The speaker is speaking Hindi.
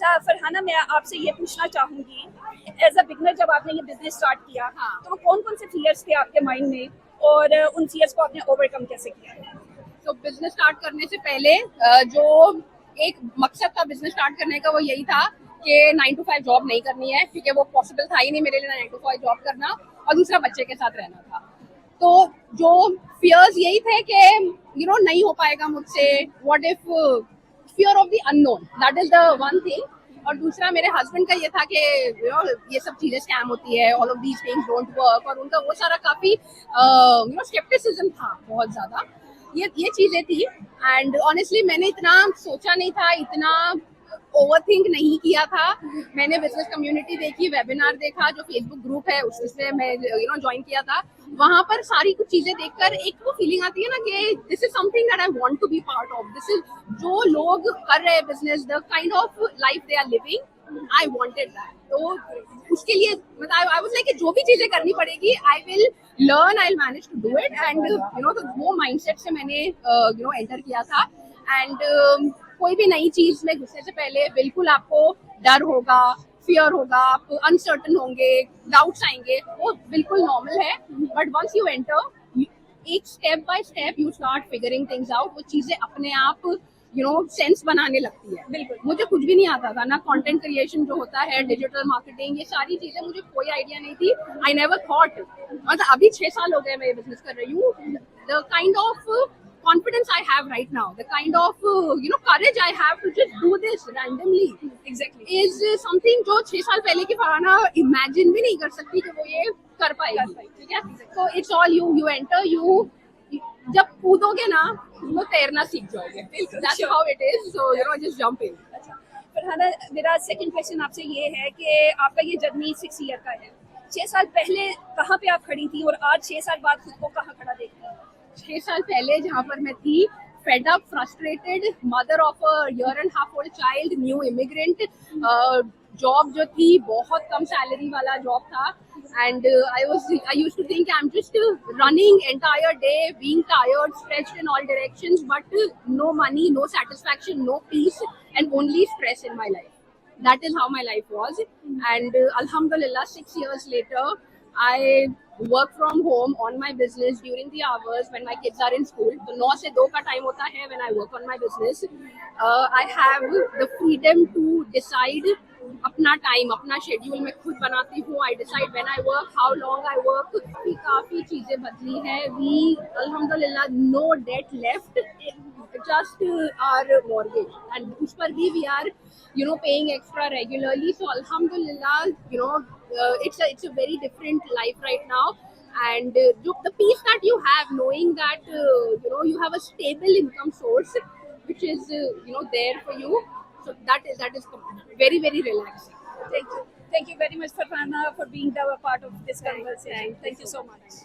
अच्छा फरहाना, मैं आपसे ये पूछना चाहूँगी, एज अ बिगनर जब आपने ये बिजनेस स्टार्ट किया, तो वो कौन कौन से फियर्स थे आपके माइंड में और उन फियर्स को आपने ओवरकम कैसे किया? तो बिजनेस स्टार्ट करने से पहले जो एक मकसद था बिजनेस स्टार्ट करने का, वो यही था कि 9 to 5 जॉब नहीं करनी है, क्योंकि वो पॉसिबल था ही नहीं मेरे लिए 9 to 5 जॉब करना, और दूसरा बच्चे के साथ रहना था। तो जो फियर्स यही थे कि नहीं हो पाएगा मुझसे, what if, fear of the unknown, that is the one thing. और दूसरा मेरे हस्बैंड का ये था कि ये सब चीजें स्कैम होती है, all of these things don't work, और उनका वो सारा काफी स्केप्टिसिज्म था बहुत ज्यादा। ये चीजें थी। एंड ऑनेस्टली मैंने इतना सोचा नहीं था, इतना ओवरथिंक नहीं किया था। मैंने बिजनेस कम्युनिटी देखी, वेबिनार देखा, जो फेसबुक ग्रुप है उससे मैं ज्वाइन किया था। वहां पर सारी कुछ चीजें देखकर एक वो फीलिंग आती है ना कि this is something that I want to be part of. This is जो लोग कर रहे हैं business, the kind of life they are living, I wanted that. तो उसके लिए मतलब आई वाज लाइक जो भी चीजें करनी पड़ेगी, I will learn, I will manage to do it. And तो वो माइंडसेट से मैंने एंटर किया था। एंड कोई भी नई चीज में घुसने से पहले बिल्कुल आपको डर होगा, फियर होगा, आप अनसर्टन होंगे, डाउट्स आएंगे, वो बिल्कुल नॉर्मल है। बट वंस यू एंटर, एक step by step you start figuring things out. वो चीजें अपने आप सेंस बनाने लगती है। बिल्कुल। मुझे कुछ भी नहीं आता था, ना कंटेंट क्रिएशन जो होता है, डिजिटल मार्केटिंग, ये सारी चीजें मुझे कोई आइडिया नहीं थी। I never thought. मतलब अभी 6 साल हो गए मैं ये बिजनेस कर रही हूँ। The kind of confidence I have right now, the kind of courage I have to just do this randomly, Exactly. is something जो 6 साल पहले की फरहाना इमेजिन भी नहीं कर सकती कि वो ये कर पाएगी। ठीक है, तो इट्स ऑल यू एंटर, जब कूदोगे ना तो तैरना सीख जाओगे। That's how it is. So just jump in. अच्छा फरहाना, मेरा सेकंड क्वेश्चन आपसे ये है कि आपका ये जर्नी 6 ईयर का है। 6 साल पहले कहाँ पे आप खड़ी थी और आज 6 साल बाद खुद को कहाँ खड़ा देखती हैं? 6 साल पहले जहाँ पर मैं थी, fed up, frustrated, mother of a 1.5 year old child, new immigrant, job जो थी बहुत कम सैलरी वाला जॉब था। And I used to think I am just running entire day, being tired, stretched in all directions, but no money, no satisfaction, no peace, and only stress in my life. That is how my life was. And alhamdulillah, 6 years later, I work from home on my business during the hours when my kids are in school. तो 9 से 2 का टाइम होता है when I work on my business. I have the freedom to decide अपना टाइम, अपना शेड्यूल मैं खुद बनाती हूँ। I decide when I work, how long I work. काफी चीजें बदली है। We alhamdulillah no debt left, just our mortgage, and उस पर भी we are paying extra regularly. So alhamdulillah, it's a very different life right now. And the peace that you have knowing that you have a stable income source which is there for you, so that is very very relaxing. Thank you very much, Farhana, for being the part of this conversation. Thank you so much.